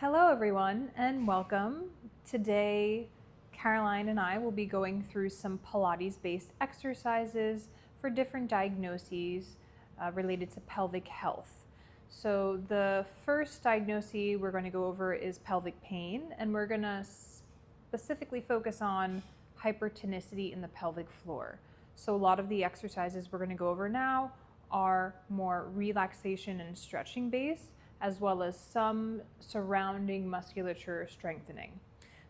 Hello everyone and welcome. Today, Caroline and I will be going through some Pilates-based exercises for different diagnoses related to pelvic health. So the first diagnosis we're going to go over is pelvic pain, and we're going to specifically focus on hypertonicity in the pelvic floor. So a lot of the exercises we're going to go over now are more relaxation and stretching based, as well as some surrounding musculature strengthening.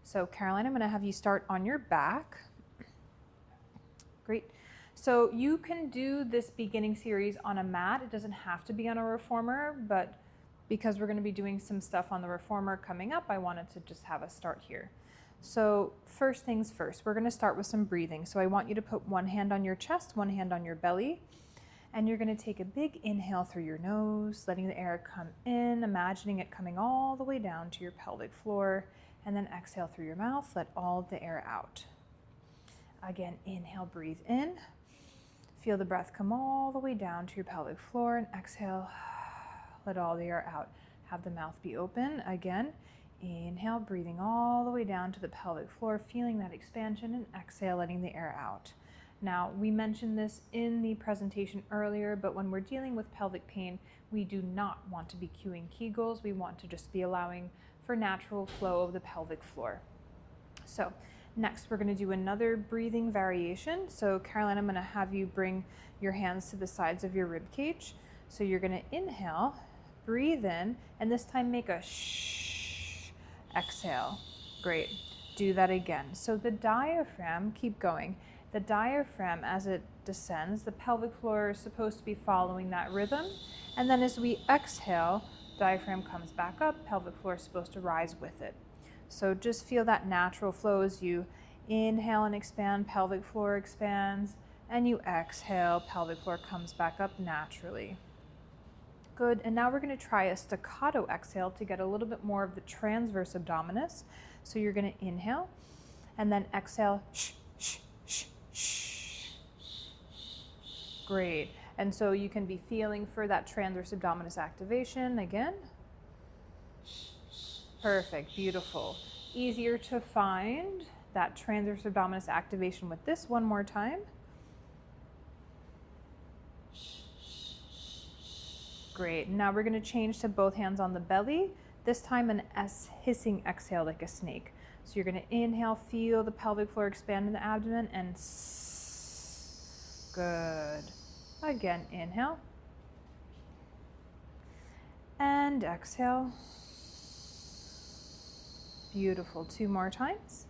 So Caroline, I'm going to have you start on your back. Great. So you can do this beginning series on a mat. It doesn't have to be on a reformer, but because we're going to be doing some stuff on the reformer coming up, I wanted to just have us start here. So first things first, we're going to start with some breathing. So I want you to put one hand on your chest, one hand on your belly. And you're going to take a big inhale through your nose, letting the air come in, imagining it coming all the way down to your pelvic floor, and then exhale through your mouth, let all the air out. Again, inhale, breathe in. Feel the breath come all the way down to your pelvic floor, and exhale, let all the air out. Have the mouth be open. Again, inhale, breathing all the way down to the pelvic floor, feeling that expansion, and exhale, letting the air out. Now, we mentioned this in the presentation earlier, but when we're dealing with pelvic pain, we do not want to be cueing Kegels. We want to just be allowing for natural flow of the pelvic floor. So next, we're going to do another breathing variation. So Caroline, I'm going to have you bring your hands to the sides of your rib cage. So you're going to inhale, breathe in, and this time make a shh, exhale. Great. Do that again. So the diaphragm, keep going. The diaphragm, as it descends, the pelvic floor is supposed to be following that rhythm. And then as we exhale, diaphragm comes back up, pelvic floor is supposed to rise with it. So just feel that natural flow as you inhale and expand, pelvic floor expands, and you exhale, pelvic floor comes back up naturally. Good, and now we're going to try a staccato exhale to get a little bit more of the transverse abdominis. So you're going to inhale, and then exhale, shh, shh, shh, shh. Great. And so you can be feeling for that transverse abdominis activation again. Perfect. Beautiful. Easier to find that transverse abdominis activation with this one more time. Great. Now we're going to change to both hands on the belly. This time an S hissing exhale like a snake. So you're going to inhale, feel the pelvic floor expand in the abdomen, and good. Again, inhale. And exhale. Beautiful. 2 more times.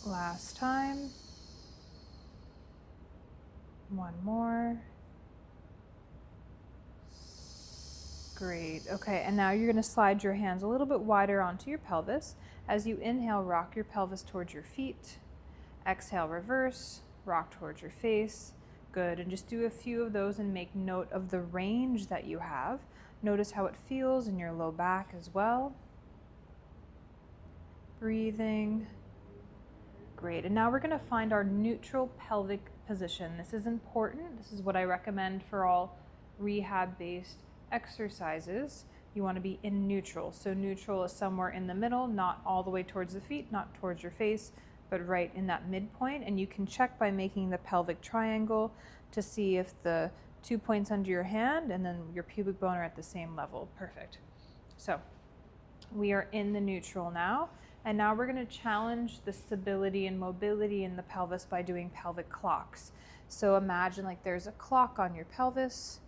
Last time. 1 more. Great. Okay, and now you're going to slide your hands a little bit wider onto your pelvis. As you inhale, rock your pelvis towards your feet. Exhale, reverse, rock towards your face. Good, and just do a few of those and make note of the range that you have. Notice how it feels in your low back as well. Breathing. Great, and now we're going to find our neutral pelvic position. This is important. This is what I recommend for all rehab-based exercises. You want to be in neutral. So neutral is somewhere in the middle, not all the way towards the feet, not towards your face, but right in that midpoint. And you can check by making the pelvic triangle to see if the 2 points under your hand and then your pubic bone are at the same level. Perfect. So we are in the neutral now. And now we're going to challenge the stability and mobility in the pelvis by doing pelvic clocks. So imagine like there's a clock on your pelvis.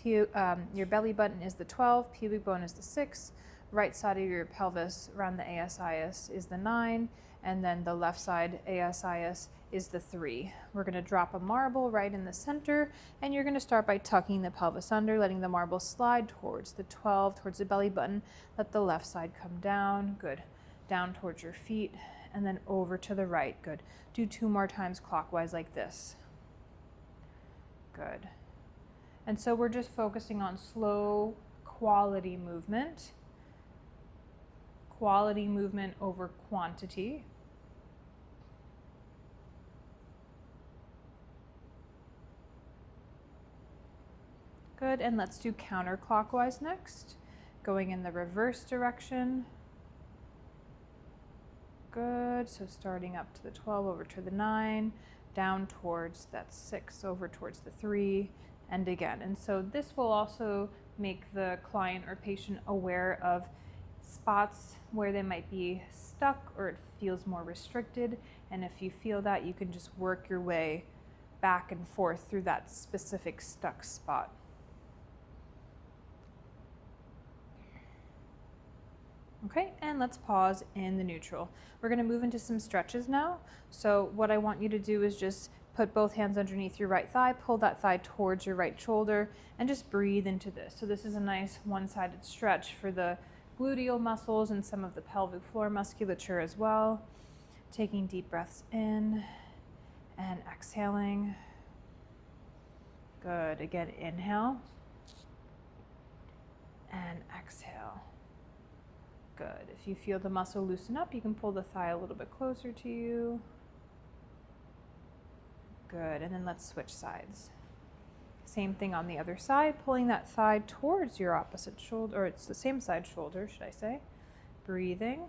Your belly button is the 12, pubic bone is the 6, right side of your pelvis around the ASIS is the 9, and then the left side ASIS is the 3. We're going to drop a marble right in the center, and you're going to start by tucking the pelvis under, letting the marble slide towards the 12, towards the belly button. Let the left side come down. Good. Down towards your feet, and then over to the right. Good. Do 2 more times clockwise like this. Good. And so we're just focusing on slow quality movement over quantity. Good, and let's do counterclockwise next. Going in the reverse direction. Good, so starting up to the 12, over to the 9, down towards that 6, over towards the 3, and again. And so this will also make the client or patient aware of spots where they might be stuck or it feels more restricted. And if you feel that, you can just work your way back and forth through that specific stuck spot. Okay, and let's pause in the neutral. We're going to move into some stretches now. So what I want you to do is just put both hands underneath your right thigh, pull that thigh towards your right shoulder, and just breathe into this. So this is a nice one-sided stretch for the gluteal muscles and some of the pelvic floor musculature as well. Taking deep breaths in and exhaling. Good. Again, inhale and exhale. Good. If you feel the muscle loosen up, you can pull the thigh a little bit closer to you. Good. And then let's switch sides. Same thing on the other side, pulling that thigh towards your opposite shoulder, or it's the same side shoulder, should I say. Breathing.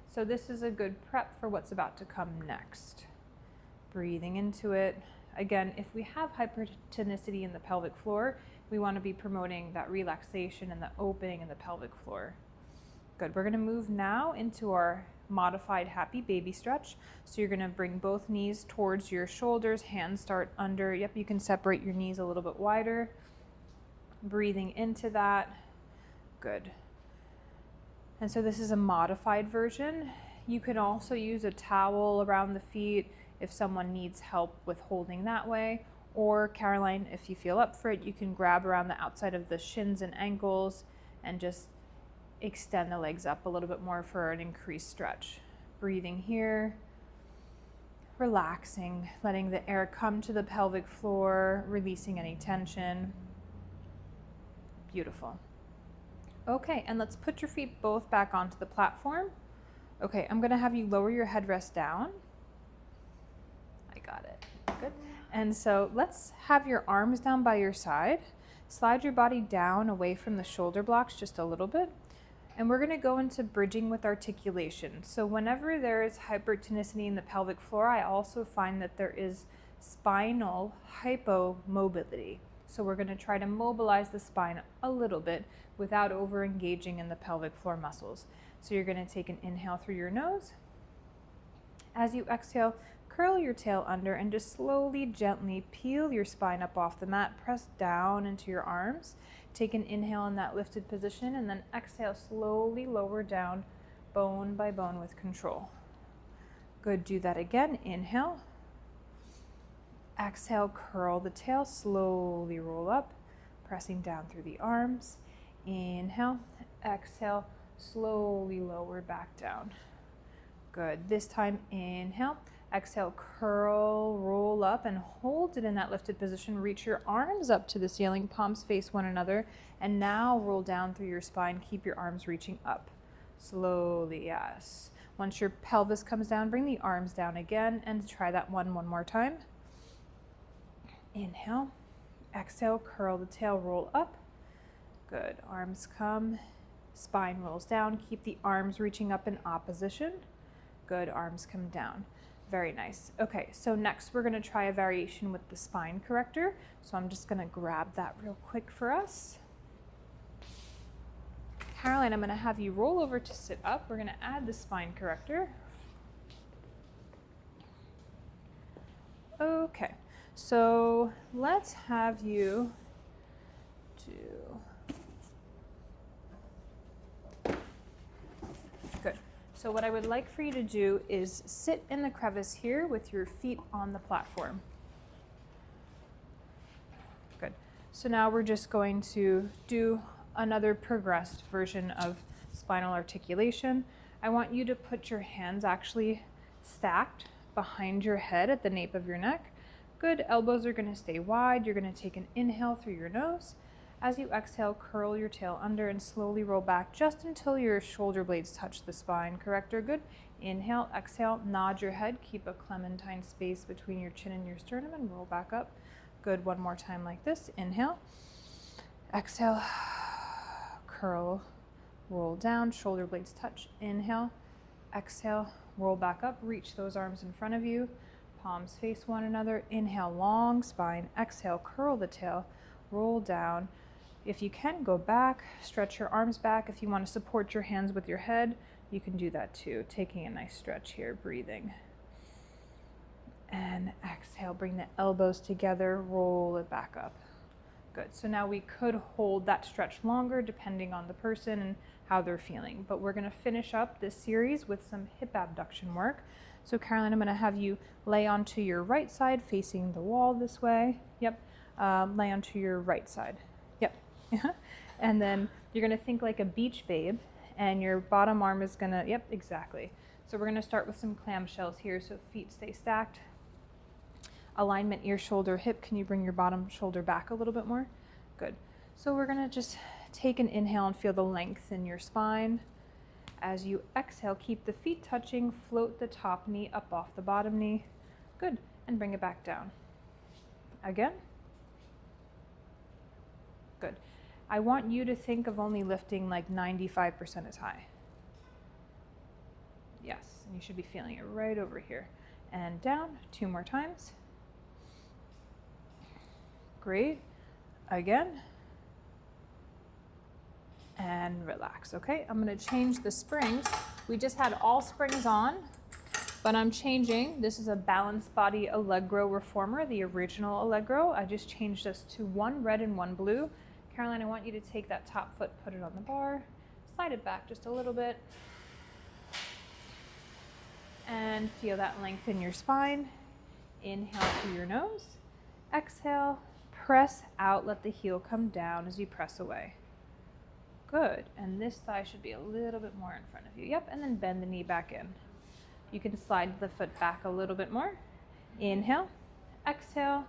So this is a good prep for what's about to come next. Breathing into it. Again, if we have hypertonicity in the pelvic floor, we want to be promoting that relaxation and the opening in the pelvic floor. Good. We're going to move now into our modified happy baby stretch. So you're going to bring both knees towards your shoulders, hands start under. Yep, you can separate your knees a little bit wider. Breathing into that. Good. And so this is a modified version. You can also use a towel around the feet if someone needs help with holding that way. Or Caroline, if you feel up for it, you can grab around the outside of the shins and ankles and just extend the legs up a little bit more for an increased stretch. Breathing here, relaxing, letting the air come to the pelvic floor, releasing any tension. Beautiful. Okay, and let's put your feet both back onto the platform. Okay, I'm gonna have you lower your headrest down. I got it, good. And so let's have your arms down by your side. Slide your body down away from the shoulder blocks just a little bit. And we're going to go into bridging with articulation. So whenever there is hypertonicity in the pelvic floor, I also find that there is spinal hypomobility. So we're going to try to mobilize the spine a little bit without over-engaging in the pelvic floor muscles. So you're going to take an inhale through your nose. As you exhale, curl your tail under and just slowly, gently peel your spine up off the mat. Press down into your arms. Take an inhale in that lifted position and then exhale, slowly lower down, bone by bone with control. Good, do that again. Inhale. Exhale, curl the tail, slowly roll up, pressing down through the arms. Inhale, exhale, slowly lower back down. Good, this time inhale. Exhale, curl, roll up, and hold it in that lifted position. Reach your arms up to the ceiling, palms face one another, and now roll down through your spine. Keep your arms reaching up. Slowly, yes. Once your pelvis comes down, bring the arms down again, and try that one more time. Inhale. Exhale, curl the tail, roll up. Good, arms come, spine rolls down. Keep the arms reaching up in opposition. Good, arms come down. Very nice. Okay, so next we're going to try a variation with the spine corrector. So I'm just going to grab that real quick for us. Caroline, I'm going to have you roll over to sit up. We're going to add the spine corrector. Okay, so let's have you do... Good. So what I would like for you to do is sit in the crevice here with your feet on the platform. Good. So now we're just going to do another progressed version of spinal articulation. I want you to put your hands actually stacked behind your head at the nape of your neck. Good. Elbows are going to stay wide. You're going to take an inhale through your nose. As you exhale, curl your tail under and slowly roll back just until your shoulder blades touch the spine corrector. Good. Inhale, exhale, nod your head. Keep a clementine space between your chin and your sternum and roll back up. Good. One more time like this. Inhale. Exhale, curl, roll down, shoulder blades touch. Inhale, exhale, roll back up, reach those arms in front of you, palms face one another. Inhale, long spine. Exhale, curl the tail, roll down. If you can, go back, stretch your arms back. If you want to support your hands with your head, you can do that too. Taking a nice stretch here, breathing. And exhale, bring the elbows together, roll it back up. Good. So now we could hold that stretch longer depending on the person and how they're feeling. But we're going to finish up this series with some hip abduction work. So Caroline, I'm going to have you lay onto your right side facing the wall this way. Yep. Lay onto your right side. Yep. And then you're going to think like a beach babe, and your bottom arm is going to, yep, exactly. So we're going to start with some clamshells here. So feet stay stacked. Alignment, ear, shoulder, hip. Can you bring your bottom shoulder back a little bit more? Good. So we're going to just take an inhale and feel the length in your spine. As you exhale, keep the feet touching, float the top knee up off the bottom knee. Good. And bring it back down. Again. Good. I want you to think of only lifting like 95% as high. Yes, and you should be feeling it right over here. And down, 2 more times. Great. Again. And relax. Okay, I'm going to change the springs. We just had all springs on, but I'm changing. This is a balanced body Allegro reformer, the original Allegro. I just changed this to 1 red and 1 blue. Caroline, I want you to take that top foot, put it on the bar, slide it back just a little bit, and feel that length in your spine. Inhale through your nose. Exhale, press out, let the heel come down as you press away. Good, and this thigh should be a little bit more in front of you. Yep, and then bend the knee back in. You can slide the foot back a little bit more. Inhale, exhale,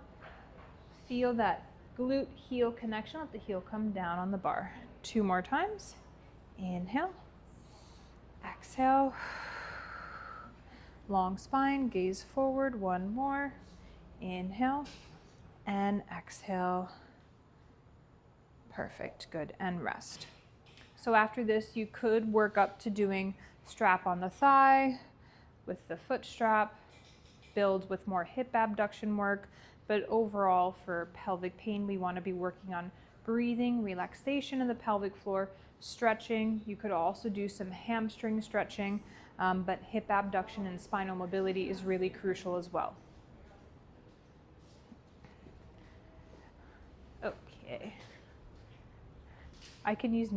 feel that glute heel connection, let the heel come down on the bar. 2 more times. Inhale, exhale, long spine, gaze forward. 1 more. Inhale and exhale. Perfect, good, and rest. So after this, you could work up to doing strap on the thigh with the foot strap, build with more hip abduction work, but overall for pelvic pain, we want to be working on breathing, relaxation in the pelvic floor, stretching. You could also do some hamstring stretching, but hip abduction and spinal mobility is really crucial as well. Okay. I can use